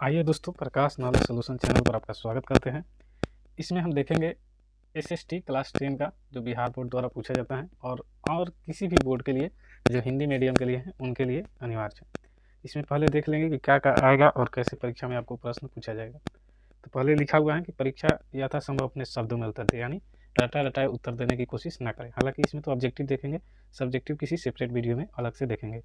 आइए दोस्तों, प्रकाश knowledge solution channel पर आपका स्वागत करते हैं। इसमें हम देखेंगे एसएसटी क्लास 10 का जो बिहार बोर्ड द्वारा पूछा जाता है और किसी भी बोर्ड के लिए जो हिंदी मीडियम के लिए हैं उनके लिए अनिवार्य है। इसमें पहले देख लेंगे कि क्या क्या आएगा और कैसे परीक्षा में आपको प्रश्न पूछा जाएगा। तो पहले लिखा हुआ है कि परीक्षा यथासंभव अपने शब्दों में उत्तर दे, यानी रटा रटाए उत्तर देने की कोशिश ना करें। हालांकि इसमें तो ऑब्जेक्टिव देखेंगे, सब्जेक्टिव किसी सेपरेट वीडियो में अलग से देखेंगे।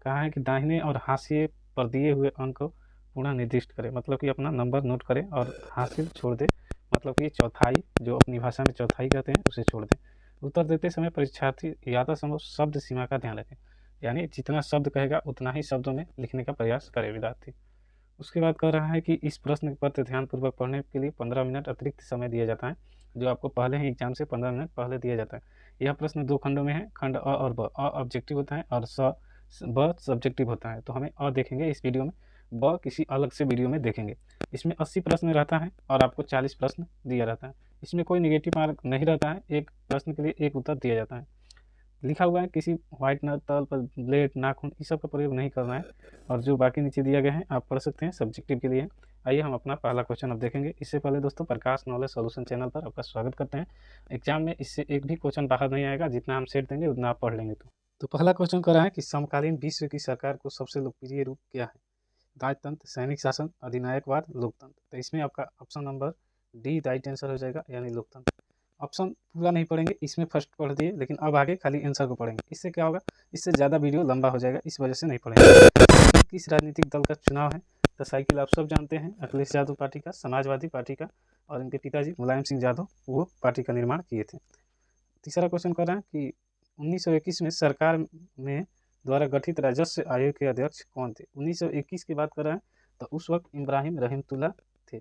कहा है कि दाहिने और हाशिए पर दिए हुए अंक को पुनः निर्दिष्ट करें, मतलब कि अपना नंबर नोट करें और हासिल छोड़ दें, मतलब कि चौथाई जो अपनी भाषा में चौथाई कहते हैं उसे छोड़ दें। उत्तर देते समय परीक्षार्थी यथासंभव शब्द सीमा का ध्यान रखें, यानी जितना शब्द कहेगा उतना ही शब्दों में लिखने का प्रयास करे विद्यार्थी। उसके बाद कह रहा है कि इस प्रश्न पत्र ध्यानपूर्वक पढ़ने के लिए 15 मिनट अतिरिक्त समय दिया जाता है, जो आपको पहले ही एग्जाम से 15 मिनट पहले दिया जाता है। यह प्रश्न 2 खंडों में है, खंड अ और ब। अ ऑब्जेक्टिव होता है और ब सब्जेक्टिव होता है। तो हमें अ देखेंगे इस वीडियो में, ब किसी अलग से वीडियो में देखेंगे। इसमें 80 प्रश्न रहता है और आपको 40 प्रश्न दिया रहता है। इसमें कोई निगेटिव मार्क नहीं रहता है, एक प्रश्न के लिए एक उत्तर दिया जाता है। लिखा हुआ है किसी व्हाइटनर, तल पर ब्लेड, नाखून इस सब का प्रयोग नहीं करना है। और जो बाकी नीचे दिया गया है आप पढ़ सकते हैं, सब्जेक्टिव के लिए। आइए हम अपना पहला क्वेश्चन अब देखेंगे। इससे पहले दोस्तों, प्रकाश नॉलेज सॉल्यूशन चैनल पर आपका स्वागत करते हैं। एग्जाम में इससे एक भी क्वेश्चन बाहर नहीं आएगा, जितना हम सेट देंगे उतना आप पढ़ लेंगे। तो पहला क्वेश्चन कर रहा है कि समकालीन विश्व की सरकार को सबसे लोकप्रिय रूप क्या है? राजतंत्र, सैनिक शासन, अधिनायकवाद, लोकतंत्र। तो इसमें आपका option number D right answer हो जाएगा, यानी लोकतंत्र। ऑप्शन पूरा नहीं पढ़ेंगे, इसमें फर्स्ट पढ़ दिए, लेकिन अब आगे खाली आंसर को पढ़ेंगे। इससे क्या होगा, इससे ज़्यादा वीडियो लंबा हो जाएगा, इस वजह से नहीं पढ़ेंगे। किस राजनीतिक दल का चुनाव है? तो साइकिल आप सब जानते हैं, अखिलेश यादव पार्टी का, समाजवादी पार्टी का, और इनके पिताजी मुलायम सिंह यादव वो पार्टी का निर्माण किए थे। तीसरा क्वेश्चन कर रहे हैं कि 1921 में सरकार में द्वारा गठित राजस्व आयोग के अध्यक्ष कौन थे? 1921 की बात कर रहे हैं तो उस वक्त इब्राहिम रहमतुल्लाह थे।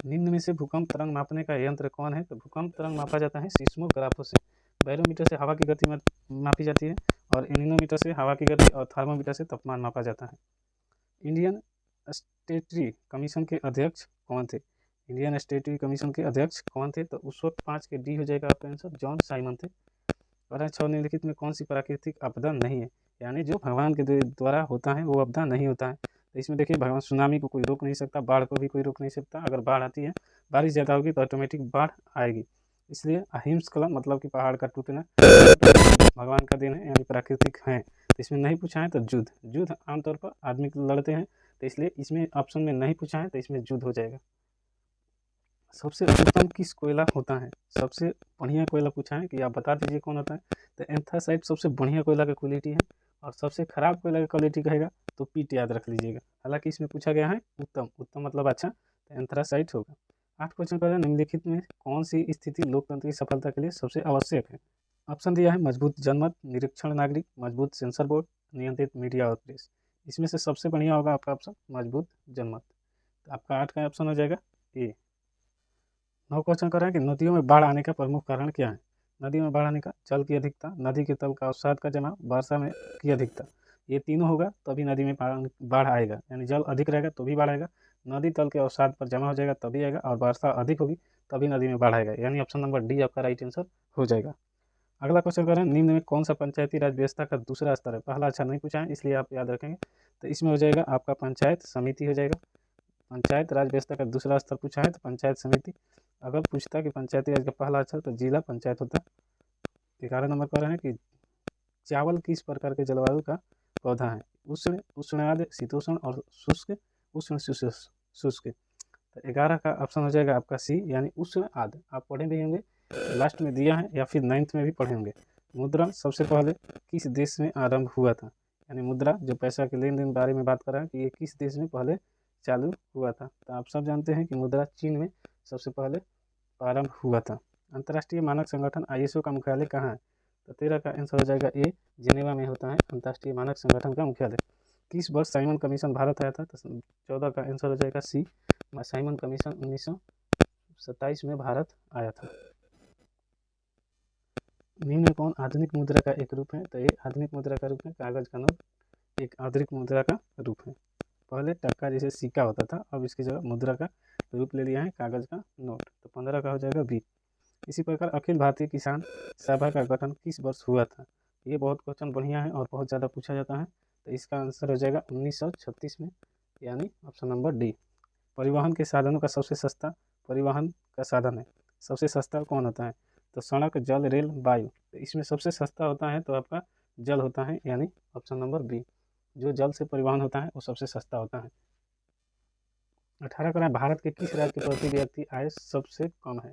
निम्न में से भूकंप तरंग मापने का यंत्र कौन है? तो भूकंप तरंग मापा जाता है सीस्मोग्राफों से। बैरोमीटर से हवा की गति मापी जाती है, और एनीमोमीटर से हवा की गति, और थर्मोमीटर से तापमान मापा जाता है। इंडियन स्टेटरी कमीशन के अध्यक्ष कौन थे? इंडियन स्टेटरी कमीशन के अध्यक्ष कौन थे? तो उस वक्त 5 के डी हो जाएगा आपका आंसर, जॉन साइमन थे। और 6 निम्नलिखित में कौन सी प्राकृतिक आपदा नहीं है? यानी जो भगवान के द्वारा होता है वो आपदा नहीं होता है। तो इसमें देखिए, भगवान सुनामी को कोई रोक नहीं सकता, बाढ़ को भी कोई रोक नहीं सकता। अगर बाढ़ आती है, बारिश ज़्यादा होगी तो ऑटोमेटिक बाढ़ आएगी। इसलिए हिमस्खलन मतलब कि पहाड़ का टूटना भगवान का दिन है, यानी प्राकृतिक है। तो इसमें नहीं पूछा है तो युद्ध। युद्ध आमतौर पर आदमी लड़ते हैं, तो इसलिए इसमें ऑप्शन में नहीं पूछा है, तो इसमें युद्ध हो जाएगा। सबसे उत्तम किस कोयला होता है? सबसे बढ़िया कोयला पूछा है कि आप बता दीजिए कौन होता है। तो एंथ्रासाइट सबसे बढ़िया कोयला का क्वालिटी है, और सबसे खराब कोयला का क्वालिटी कहेगा तो पीट याद रख लीजिएगा। हालांकि इसमें पूछा गया है उत्तम, उत्तम मतलब अच्छा, तो एंथ्रासाइट होगा। 8 क्वेश्चन का निम्नलिखित में कौन सी स्थिति लोकतंत्र की सफलता के लिए सबसे आवश्यक है? ऑप्शन दिया है मजबूत जनमत, निरीक्षण नागरिक, मजबूत सेंसर बोर्ड, नियंत्रित मीडिया और प्रेस। इसमें से सबसे बढ़िया होगा आपका ऑप्शन मजबूत जनमत। तो आपका 8 का ऑप्शन हो जाएगा ए। 9 क्वेश्चन कर रहे हैं कि नदियों में बाढ़ आने का प्रमुख कारण क्या है? नदी में बाढ़ आने का जल की अधिकता, नदी के तल का अवसाद का जमाव, वर्षा में की अधिकता। ये तीनों होगा तभी नदी में बाढ़ आएगा, यानी जल अधिक रहेगा तो भी बाढ़ आएगा, नदी तल के अवसाद पर जमा हो जाएगा तभी आएगा, और वर्षा अधिक होगी तभी नदी में बाढ़ आएगा, यानी ऑप्शन नंबर डी आपका राइट आंसर हो जाएगा। अगला क्वेश्चन कर रहे हैं निम्न में कौन सा पंचायती राज व्यवस्था का दूसरा स्तर है? पहला अच्छा नहीं पूछा है, इसलिए आप याद रखेंगे। तो इसमें हो जाएगा आपका पंचायत समिति हो जाएगा। पंचायत राज व्यवस्था का दूसरा स्तर पूछा है तो पंचायत समिति। अगर पूछता कि पंचायती राज का पहला अक्षर तो जिला पंचायत होता। 11 नंबर पर है कि चावल किस प्रकार के जलवायु का पौधा है? उष्ण, उष्णार्द्र, शीतोष्ण और शुष्क, उष्ण शुष्क। तो 11 का ऑप्शन हो जाएगा आपका सी, यानी उष्ण आर्द्र। आप पढ़े भी होंगे, लास्ट में दिया है, या फिर 9th में भी पढ़े होंगे। मुद्रण सबसे पहले किस देश में आरंभ हुआ था? यानी मुद्रा जो पैसा के लेन देन बारे में बात कर रहा है कि ये किस देश में पहले चालू हुआ था? तो आप सब जानते हैं कि मुद्रा चीन में सबसे पहले प्रारंभ हुआ था। अंतर्राष्ट्रीय मानक संगठन ISO का मुख्यालय कहाँ है? तो 13 का आंसर हो जाएगा ए, जिनेवा में होता है अंतर्राष्ट्रीय मानक संगठन का मुख्यालय। किस वर्ष साइमन कमीशन भारत आया था? तो 14 का आंसर हो जाएगा सी, साइमन कमीशन 1927 में भारत आया था। निम्न में कौन आधुनिक मुद्रा का एक रूप है? तो ये आधुनिक मुद्रा का रूप है कागज का नोट, एक आधुनिक मुद्रा का रूप है। पहले टक्का जैसे सिक्का होता था, अब इसकी जगह मुद्रा का रूप ले लिया है कागज का नोट। तो 15 का हो जाएगा बी। इसी प्रकार अखिल भारतीय किसान सभा का गठन किस वर्ष हुआ था? ये बहुत क्वेश्चन बढ़िया है और बहुत ज़्यादा पूछा जाता है, तो इसका आंसर हो जाएगा 1936 में यानी ऑप्शन नंबर डी। परिवहन के साधनों का सबसे सस्ता परिवहन का साधन है, सबसे सस्ता कौन होता है? तो सड़क, जल, रेल, वायु। तो इसमें सबसे सस्ता होता है तो आपका जल होता है, यानी ऑप्शन नंबर बी। जो जल से परिवहन होता है वो सबसे सस्ता होता है। 18 का भारत के किस राज्य के प्रति व्यक्ति आय सबसे कम है?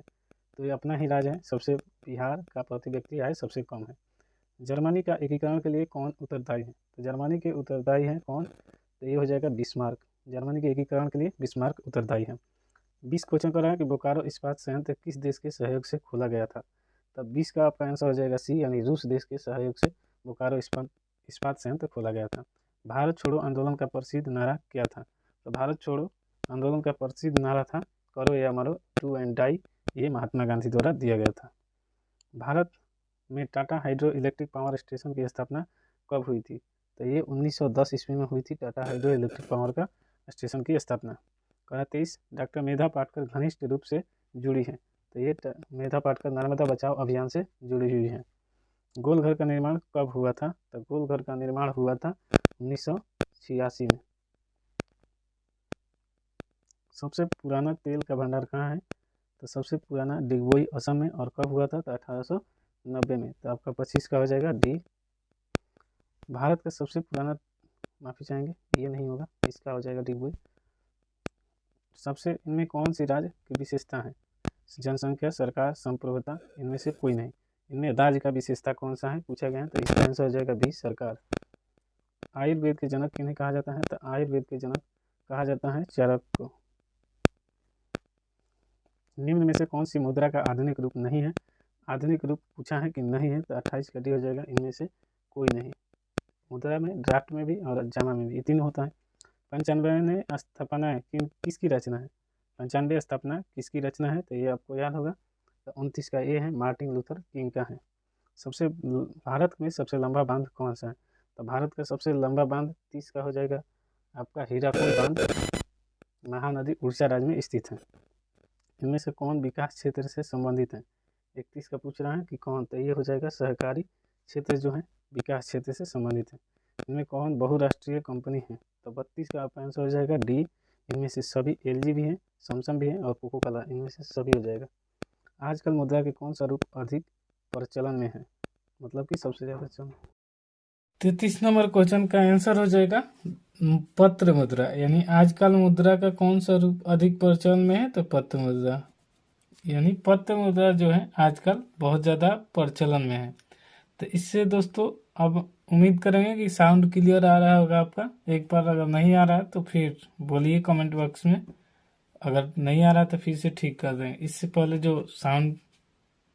तो ये अपना ही राज्य है, सबसे बिहार का प्रति व्यक्ति आय सबसे कम है। जर्मनी का एकीकरण के लिए कौन उत्तरदायी है? तो जर्मनी के उत्तरदायी है कौन? तो ये हो जाएगा बिस्मार्क। जर्मनी के एकीकरण के लिए बिस्मार्क उत्तरदायी है। 20 क्वेश्चन कर रहा है कि बोकारो इस्पात संयंत्र किस देश के सहयोग से खोला गया था? तब 20 का आपका आंसर हो जाएगा सी, यानी रूस देश के सहयोग से बोकारो इस्पात संयंत्र खोला गया था। भारत छोड़ो आंदोलन का प्रसिद्ध नारा क्या था? तो भारत छोड़ो आंदोलन का प्रसिद्ध नारा था करो या मरो, डू एंड डाई। ये महात्मा गांधी द्वारा दिया गया था। भारत में Tata hydro electric power station की स्थापना कब हुई थी? तो ये 1910 ईस्वी में हुई थी टाटा हाइड्रो इलेक्ट्रिक पावर का स्टेशन की स्थापना। 23 डॉक्टर मेधा पाटकर घनिष्ठ रूप से जुड़ी है। तो ये मेधा पाटकर नर्मदा बचाओ अभियान से जुड़ी हुई है। गोलघर का निर्माण कब हुआ था? तो गोलघर का निर्माण हुआ था 1986 में। सबसे पुराना तेल का भंडार कहाँ है? तो सबसे पुराना डिगबोई असम में। और कब हुआ था? तो 1890 में। तो आपका 25 का हो जाएगा डी। भारत का सबसे पुराना, माफ़ी चाहेंगे ये नहीं होगा, इसका हो जाएगा डिगबोई। सबसे इनमें कौन सी राज्य की विशेषता है? जनसंख्या, सरकार, संप्रभुता, इनमें से कोई नहीं। इनमें राज्य का विशेषता कौन सा है पूछा गया है, तो इसका आंसर हो जाएगा बी, सरकार। आयुर्वेद के जनक किन्हें कहा जाता है? तो आयुर्वेद के जनक कहा जाता है चरक को। निम्न में से कौन सी मुद्रा का आधुनिक रूप नहीं है? आधुनिक रूप पूछा है कि नहीं है, तो 28 का डी हो जाएगा, इनमें से कोई नहीं। मुद्रा में ड्राफ्ट में भी और जामा में भी ये तीनों होता है। 95 स्थापना किसकी रचना है? 95 स्थापना किसकी रचना है? तो ये आपको याद होगा। तो 29 का ये है, मार्टिन लूथर किंग का है। भारत में सबसे लंबा बांध कौन सा है? तो भारत का सबसे लंबा बांध 30 का हो जाएगा आपका हीराकुंड बांध, महानदी, उड़ीसा राज्य में स्थित है। इनमें से कौन विकास क्षेत्र से संबंधित है? 31 का पूछ रहा है कि कौन, तो ये हो जाएगा सहकारी क्षेत्र जो है विकास क्षेत्र से संबंधित है। इनमें कौन बहुराष्ट्रीय कंपनी है? तो 32 का आपका आंसर हो जाएगा डी। इनमें से सभी LG भी हैं, सैमसंग भी हैं और कोको कोला, इनमें से सभी हो जाएगा। आजकल मुद्रा के कौन सा रूप अधिक प्रचलन में है? मतलब कि सबसे ज़्यादा चलन। 33 नंबर क्वेश्चन का आंसर हो जाएगा पत्र मुद्रा। यानी आजकल मुद्रा का कौन सा रूप अधिक प्रचलन में है? तो पत्र मुद्रा। यानी पत्र मुद्रा जो है आजकल बहुत ज़्यादा प्रचलन में है। तो इससे दोस्तों अब उम्मीद करेंगे कि साउंड क्लियर आ रहा होगा आपका। एक बार अगर नहीं आ रहा है तो फिर बोलिए कमेंट बॉक्स में, अगर नहीं आ रहा तो फिर से ठीक कर देंगे। इससे पहले जो साउंड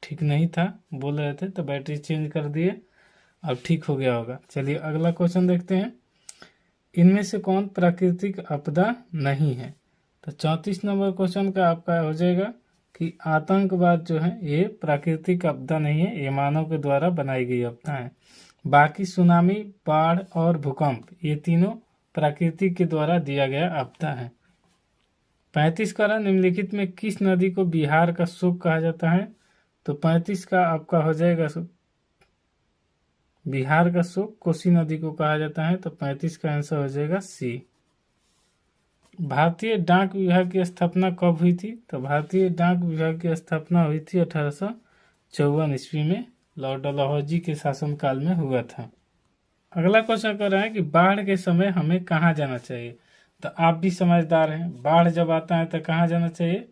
ठीक नहीं था बोल रहे थे तो बैटरी चेंज कर दिए, अब ठीक हो गया होगा। चलिए अगला क्वेश्चन देखते हैं। इनमें से कौन प्राकृतिक आपदा नहीं है? तो 34 नंबर क्वेश्चन का आपका हो जाएगा कि आतंकवाद जो है ये प्राकृतिक आपदा नहीं है, ये मानव के द्वारा बनाई गई आपदा है। बाकी सुनामी, बाढ़ और भूकंप ये तीनों प्रकृति के द्वारा दिया गया आपदा है। 35 का निम्नलिखित में किस नदी को बिहार का शोक कहा जाता है? तो 35 का आपका हो जाएगा बिहार का शोक कोसी नदी को कहा जाता है। तो 35 का आंसर हो जाएगा सी। भारतीय डाक विभाग की स्थापना कब हुई थी? तो भारतीय डाक विभाग की स्थापना हुई थी 1854 ईस्वी में, लॉर्ड डलहौजी के शासनकाल में हुआ था। अगला क्वेश्चन कर रहा है कि बाढ़ के समय हमें कहाँ जाना चाहिए? तो आप भी समझदार हैं, बाढ़ जब आता है तो कहाँ जाना चाहिए?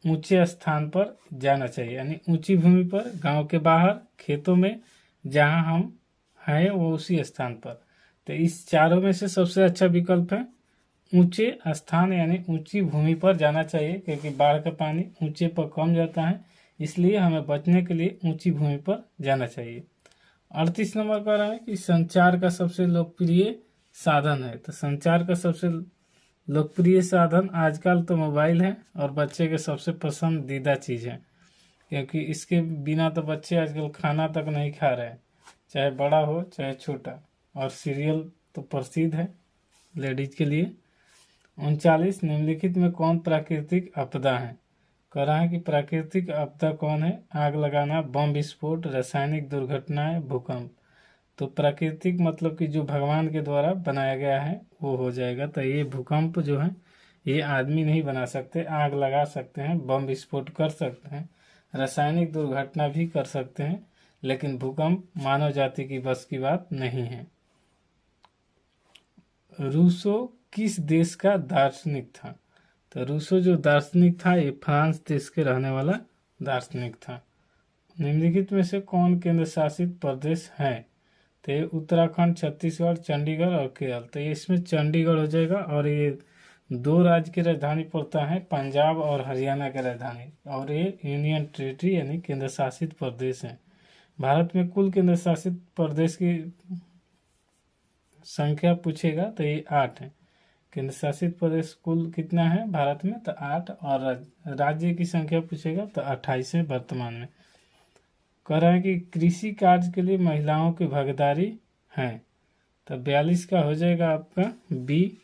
ऊंचे स्थान पर जाना चाहिए, यानी ऊंची भूमि पर, गांव के बाहर, खेतों में, जहां हम हैं वो उसी स्थान पर। तो इस चारों में से सबसे अच्छा विकल्प है ऊंचे स्थान, यानी ऊंची भूमि पर जाना चाहिए, क्योंकि बाढ़ का पानी ऊंचे पर कम जाता है, इसलिए हमें बचने के लिए ऊंची भूमि पर जाना चाहिए। 38 नंबर का रहा है कि संचार का सबसे लोकप्रिय साधन है। तो संचार का सबसे लोकप्रिय साधन आजकल तो मोबाइल है और बच्चे के सबसे पसंदीदा चीज़ है, क्योंकि इसके बिना तो बच्चे आजकल खाना तक नहीं खा रहे हैं, चाहे बड़ा हो चाहे छोटा। और सीरियल तो प्रसिद्ध है लेडीज के लिए। 39 निम्नलिखित में कौन प्राकृतिक आपदा है? कह रहा है कि प्राकृतिक आपदा कौन है? आग लगाना, बम विस्फोट, रासायनिक दुर्घटनाएं, भूकंप। तो प्राकृतिक मतलब कि जो भगवान के द्वारा बनाया गया है वो हो जाएगा। तो ये भूकंप जो है ये आदमी नहीं बना सकते, आग लगा सकते हैं, बम विस्फोट कर सकते हैं, रासायनिक दुर्घटना भी कर सकते हैं, लेकिन भूकंप मानव जाति की बस की बात नहीं है। रूसो किस देश का दार्शनिक था? तो रूसो जो दार्शनिक था ये फ्रांस देश के रहने वाला दार्शनिक था। निम्नलिखित में से कौन केंद्र शासित प्रदेश है? तो ये उत्तराखंड, छत्तीसगढ़, चंडीगढ़ और केरल। तो ये इसमें चंडीगढ़ हो जाएगा। और ये दो राज्य की राजधानी पड़ता है, पंजाब और हरियाणा की राजधानी, और ये यूनियन टेरिटरी यानी केंद्र शासित प्रदेश है। भारत में कुल केंद्र शासित प्रदेश की संख्या पूछेगा तो ये 8 है। केंद्र शासित प्रदेश कुल कितना है भारत में? तो 8। और राज्य की संख्या पूछेगा तो 28 है वर्तमान में। कह रहा है कि कृषि कार्य के लिए महिलाओं की भागीदारी है, तो 42 का हो जाएगा आपका बी,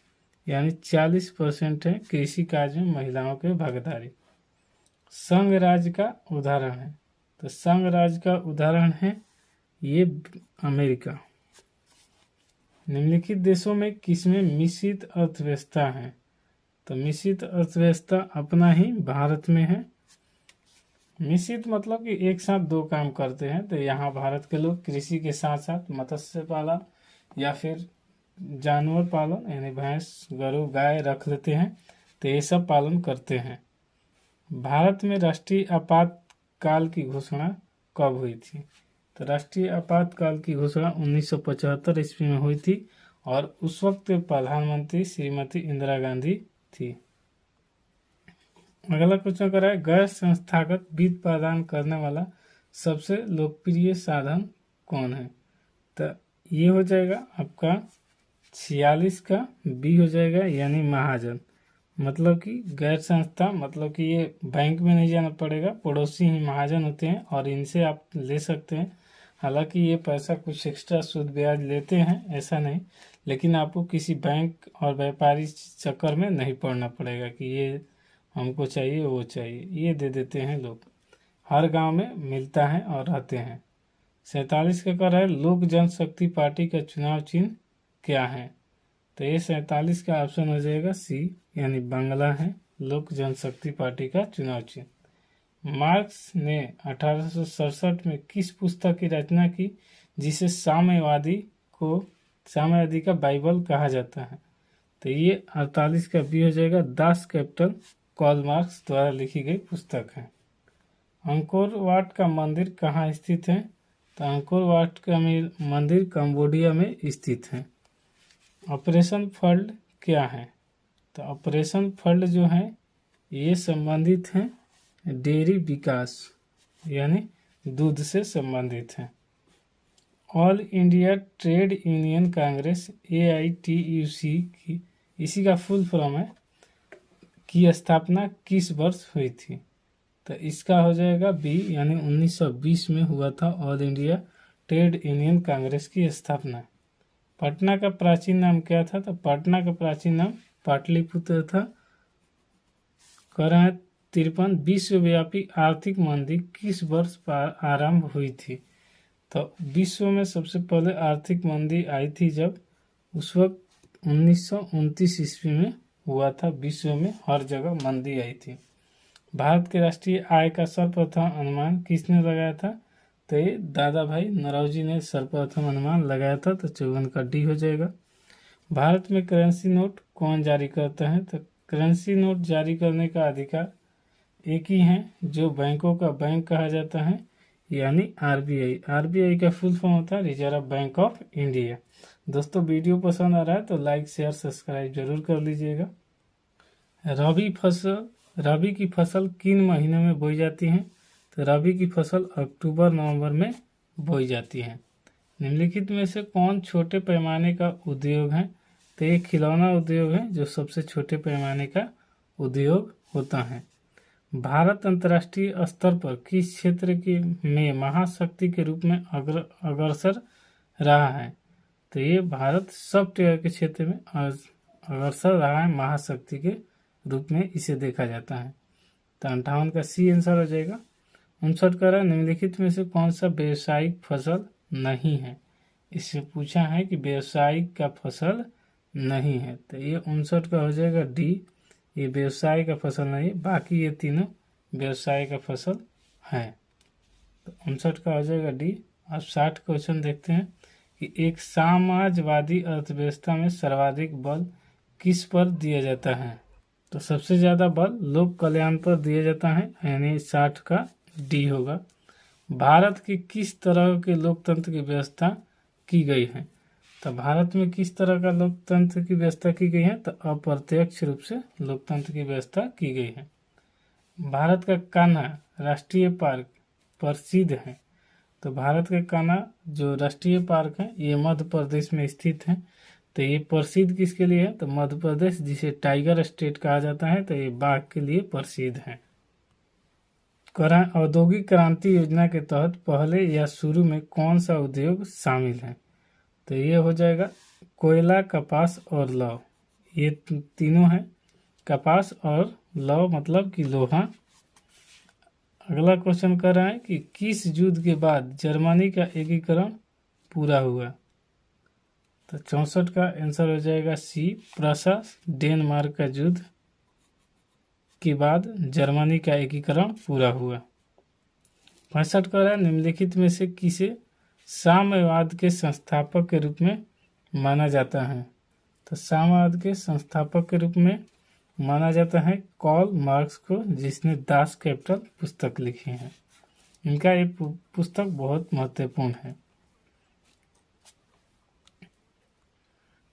यानी 40% है कृषि कार्य में महिलाओं की भागीदारी। संघ राज्य का उदाहरण है, तो संघ राज्य का उदाहरण है ये अमेरिका। निम्नलिखित देशों में किसमें मिश्रित अर्थव्यवस्था है? तो मिश्रित अर्थव्यवस्था अपना ही भारत में है। मिश्रित मतलब कि एक साथ दो काम करते हैं। तो यहाँ भारत के लोग कृषि के साथ साथ मत्स्य पालन या फिर जानवर पालन यानी भैंस, गरू, गाय रख लेते हैं, तो ये सब पालन करते हैं। भारत में राष्ट्रीय आपातकाल की घोषणा कब हुई थी? तो राष्ट्रीय आपातकाल की घोषणा 1975 ईस्वी में हुई थी और उस वक्त प्रधानमंत्री श्रीमती इंदिरा गांधी थी। अगला क्वेश्चन कर रहा है, गैर संस्थागत वित्त प्रदान करने वाला सबसे लोकप्रिय साधन कौन है? तो ये हो जाएगा आपका 46 का बी हो जाएगा, यानी महाजन। मतलब कि गैर संस्था मतलब कि ये बैंक में नहीं जाना पड़ेगा, पड़ोसी ही महाजन होते हैं और इनसे आप ले सकते हैं। हालांकि ये पैसा कुछ एक्स्ट्रा सूद ब्याज लेते हैं, ऐसा नहीं, लेकिन आपको किसी बैंक और व्यापारी चक्कर में नहीं पड़ना पड़ेगा कि ये हमको चाहिए वो चाहिए, ये दे देते हैं लोग। हर गांव में मिलता है और रहते हैं। 47 का कर है, लोक जनशक्ति पार्टी का चुनाव चिन्ह क्या है? तो ये 47 का ऑप्शन हो जाएगा सी, यानी बांग्ला है लोक जनशक्ति पार्टी का चुनाव चिन्ह। मार्क्स ने 1867 में किस पुस्तक की रचना की जिसे साम्यवादी का बाइबल कहा जाता है? तो ये 48 का बी हो जाएगा, दास कैपिटल कार्ल मार्क्स द्वारा लिखी गई पुस्तक है। अंकोर वाट का मंदिर कहाँ स्थित है? तो अंकोर वाट का मंदिर कंबोडिया में स्थित है। ऑपरेशन फ्लड क्या है? तो ऑपरेशन फ्लड जो है ये संबंधित है डेयरी विकास यानी दूध से संबंधित है। All India trade union Congress AITUC की इसी का फुल फॉर्म है की स्थापना किस वर्ष हुई थी? तो इसका हो जाएगा बी, यानी 1920 में हुआ था all India trade union Congress की स्थापना। पटना का प्राचीन नाम क्या था? तो पटना का प्राचीन नाम पाटलिपुत्र था। करें 53, विश्वव्यापी आर्थिक मंदी किस वर्ष आरंभ हुई थी? तो विश्व में सबसे पहले आर्थिक मंदी आई थी जब उस वक्त 1929 ईस्वी में हुआ था। विश्व में हर जगह मंदी आई थी। भारत के राष्ट्रीय आय का सर्वप्रथम अनुमान किसने लगाया था? तो ये दादा भाई नौरोजी ने सर्वप्रथम अनुमान लगाया था। तो 54 का डी हो जाएगा। भारत में करेंसी नोट कौन जारी करता है? तो करेंसी नोट जारी करने का अधिकार एक ही है जो बैंकों का बैंक कहा जाता है, यानी RBI। RBI का फुल फॉर्म होता है रिजर्व बैंक ऑफ इंडिया। दोस्तों वीडियो पसंद आ रहा है तो लाइक शेयर सब्सक्राइब जरूर कर लीजिएगा। रबी की फसल किन महीनों में बोई जाती है? तो रबी की फसल अक्टूबर नवंबर में बोई जाती है। निम्नलिखित में से कौन छोटे पैमाने का उद्योग है? तो एक खिलौना उद्योग है जो सबसे छोटे पैमाने का उद्योग होता है। भारत अंतर्राष्ट्रीय स्तर पर किस क्षेत्र में महाशक्ति के रूप में अग्रसर रहा है? तो ये भारत सॉफ्टवेयर के क्षेत्र में अग्रसर रहा है, महाशक्ति के रूप में इसे देखा जाता है। तो 58 का सी आंसर हो जाएगा। 59 का निम्नलिखित में से कौन सा व्यावसायिक फसल नहीं है? इससे पूछा है कि व्यवसायिक का फसल नहीं है, तो ये 59 का हो जाएगा डी, ये व्यवसाय का फसल नहीं, बाकी ये तीनों व्यवसाय का फसल है, तो 59 का हो जाएगा डी। अब 60 क्वेश्चन देखते हैं कि एक समाजवादी अर्थव्यवस्था में सर्वाधिक बल किस पर दिया जाता है, तो सबसे ज़्यादा बल लोक कल्याण पर दिया जाता है, यानी 60 का डी होगा। भारत की किस तरह के लोकतंत्र की व्यवस्था की गई है, तो भारत में किस तरह का लोकतंत्र की व्यवस्था की गई है, तो अप्रत्यक्ष रूप से लोकतंत्र की व्यवस्था की गई है। भारत का कान्हा राष्ट्रीय पार्क प्रसिद्ध है, तो भारत का कान्हा जो राष्ट्रीय पार्क है ये मध्य प्रदेश में स्थित है, तो ये प्रसिद्ध किसके लिए है, तो मध्य प्रदेश जिसे टाइगर स्टेट कहा जाता है, तो ये बाघ के लिए प्रसिद्ध है। औद्योगिक क्रांति योजना के तहत पहले या शुरू में कौन सा उद्योग शामिल है, तो ये हो जाएगा कोयला, कपास और लौह, ये तीनों हैं, कपास और लौह मतलब कि लोहा। अगला क्वेश्चन कर रहा है कि किस युद्ध के बाद जर्मनी का एकीकरण पूरा हुआ, तो 64 का आंसर हो जाएगा सी, प्रशा डेनमार्क का युद्ध के बाद जर्मनी का एकीकरण पूरा हुआ। 65 का है निम्नलिखित में से किसे साम्यवाद के संस्थापक के रूप में माना जाता है, तो साम्यवाद के संस्थापक के रूप में माना जाता है कार्ल मार्क्स को, जिसने दास कैपिटल पुस्तक लिखी है। इनका ये पुस्तक बहुत महत्वपूर्ण है।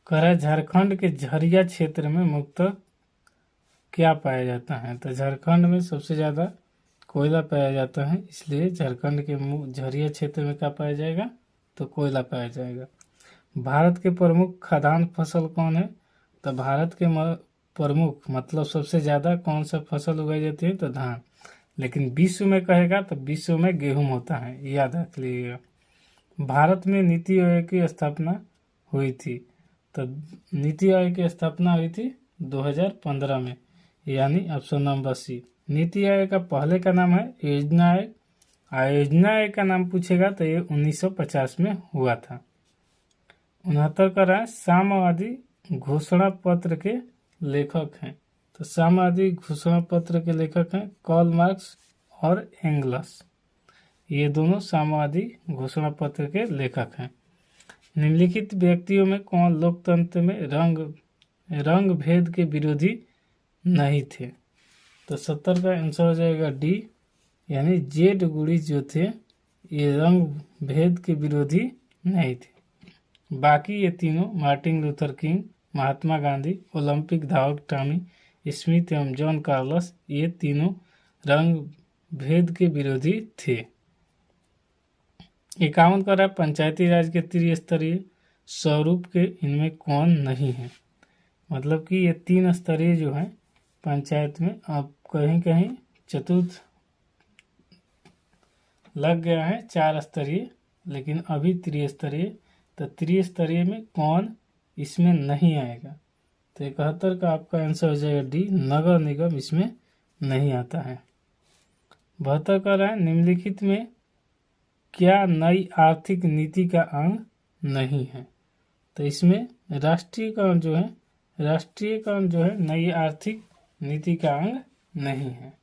कह झारखंड के झरिया क्षेत्र में मुख्यतः क्या पाया जाता है, तो झारखंड में सबसे ज़्यादा कोयला पाया जाता है, इसलिए झारखंड के झरिया क्षेत्र में क्या पाया जाएगा, तो कोयला पाया जाएगा। भारत के प्रमुख खाद्यान्न फसल कौन है, तो भारत के प्रमुख मतलब सबसे ज़्यादा कौन सा फसल उगाई जाती है, तो धान, लेकिन विश्व में कहेगा तो विश्व में गेहूं होता है, याद रख लीजिएगा। भारत में नीति आयोग की स्थापना हुई थी, तो नीति आयोग की स्थापना हुई थी 2015 में, यानी option number C. NITI Aayog का पहले का नाम है योजना आयोग, योजना आयोग का नाम पूछेगा तो ये 1950 में हुआ था। 69 का रहा साम्यवादी घोषणा पत्र के लेखक हैं, तो साम्यवादी घोषणा पत्र के लेखक हैं कार्ल मार्क्स और एंगल्स, ये दोनों साम्यवादी घोषणा पत्र के लेखक हैं। निम्नलिखित व्यक्तियों में कौन लोकतंत्र में रंग भेद के विरोधी नहीं थे, तो 70 का आंसर हो जाएगा डी, यानी जेड गुड़ी जो थे ये रंग भेद के विरोधी नहीं थे। बाकी ये तीनों Martin Luther king, Mahatma Gandhi, Olympic धावक टॉमी स्मिथ एवं जॉन कार्लस, ये तीनों रंग भेद के विरोधी थे। 51 का रहा पंचायती राज के त्रिस्तरीय स्वरूप के इनमें कौन नहीं है, मतलब कि ये 3 स्तरीय जो है पंचायत में, अब कहीं कहीं चतुर्थ लग गया है 4 स्तरीय, लेकिन अभी त्रिस्तरीय, तो त्रिस्तरीय में कौन इसमें नहीं आएगा, तो 71 का आपका आंसर हो जाएगा डी, नगर निगम इसमें नहीं आता है। 72 का रहा निम्नलिखित में क्या नई आर्थिक नीति का अंग नहीं है, तो इसमें राष्ट्रीयकरण जो है नई आर्थिक नीति का अंग नहीं है।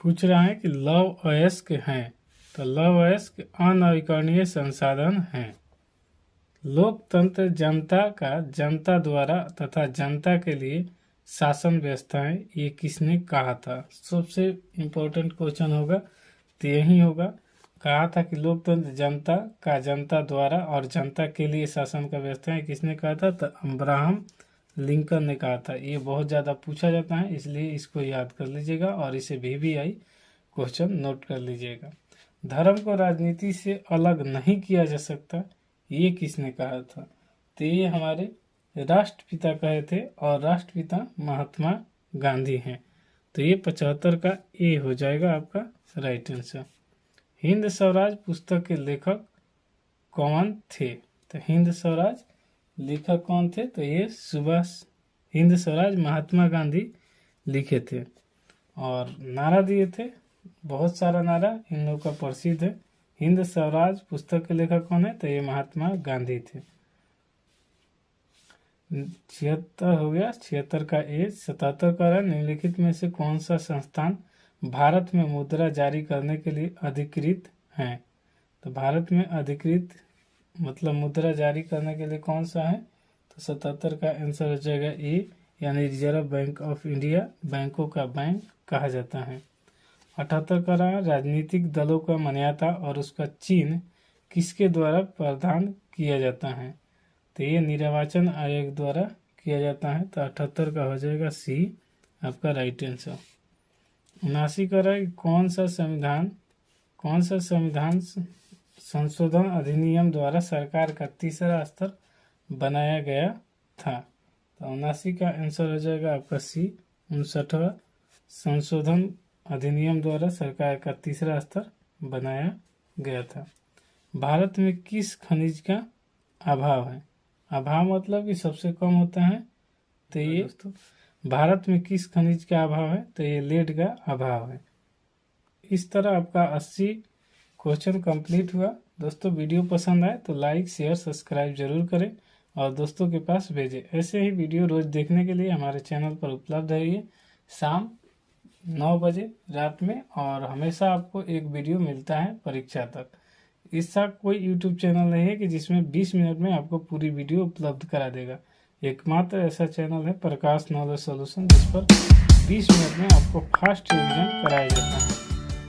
पूछ रहा है कि लौह अयस्क हैं, तो लौह अयस्क अनवीकरणीय संसाधन हैं। लोकतंत्र जनता का जनता द्वारा तथा जनता के लिए शासन व्यवस्था है, ये किसने कहा था, सबसे इम्पोर्टेंट क्वेश्चन होगा तो यही होगा। कहा था कि लोकतंत्र जनता का जनता द्वारा और जनता के लिए शासन का व्यवस्था है, किसने कहा था, तो अब्राहम लिंकन ने कहा था। ये बहुत ज़्यादा पूछा जाता है, इसलिए इसको याद कर लीजिएगा और इसे VVI क्वेश्चन नोट कर लीजिएगा। धर्म को राजनीति से अलग नहीं किया जा सकता, ये किसने कहा था, तो ये हमारे राष्ट्रपिता कहे थे और राष्ट्रपिता महात्मा गांधी हैं, तो ये 75 का ए हो जाएगा आपका राइट आंसर। हिंद स्वराज पुस्तक के लेखक कौन थे, तो हिंद स्वराज लेखक कौन थे, तो ये सुभाष हिंद स्वराज महात्मा गांधी लिखे थे और नारा दिए थे, बहुत सारा नारा इन लोगों का प्रसिद्ध है, हिंद स्वराज पुस्तक के लेखक कौन है? तो ये महात्मा गांधी थे। 76 हो गया। 76 का ए। 77 का है, निम्नलिखित में से कौन सा संस्थान भारत में मुद्रा जारी करने के लिए अधिकृत है? तो भारत में अधिकृत मतलब मुद्रा जारी करने के लिए कौन सा है? तो 77 का आंसर हो जाएगा ए, यानी रिजर्व बैंक ऑफ इंडिया, बैंकों का बैंक कहा जाता है। 78 का रहा, राजनीतिक दलों का मान्यता और उसका चिन्ह किसके द्वारा प्रदान किया जाता है? तो ये निर्वाचन आयोग द्वारा किया जाता है। तो 78 का हो जाएगा सी आपका राइट आंसर। 79 का रहा, कौन सा संविधान संशोधन अधिनियम द्वारा सरकार का तीसरा स्तर बनाया गया था? तो 79 का आंसर हो जाएगा आपका सी, 59वां संशोधन अधिनियम द्वारा सरकार का तीसरा स्तर बनाया गया था। भारत में किस खनिज का अभाव है? अभाव मतलब कि सबसे कम होता है। तो ये दोस्तों भारत में किस खनिज का अभाव है? तो ये लेड का अभाव है। इस तरह आपका 80 क्वेश्चन कंप्लीट हुआ। दोस्तों वीडियो पसंद आए तो लाइक शेयर सब्सक्राइब जरूर करें और दोस्तों के पास भेजें। ऐसे ही वीडियो रोज देखने के लिए हमारे चैनल पर उपलब्ध है। ये शाम 9 बजे रात में, और हमेशा आपको एक वीडियो मिलता है परीक्षा तक। इसका कोई यूट्यूब चैनल नहीं है कि जिसमें 20 मिनट में आपको पूरी वीडियो उपलब्ध करा देगा। एकमात्र ऐसा चैनल है प्रकाश नॉलेज सॉल्यूशन, जिस पर 20 मिनट में आपको फास्ट रिवीजन कराया जाता है।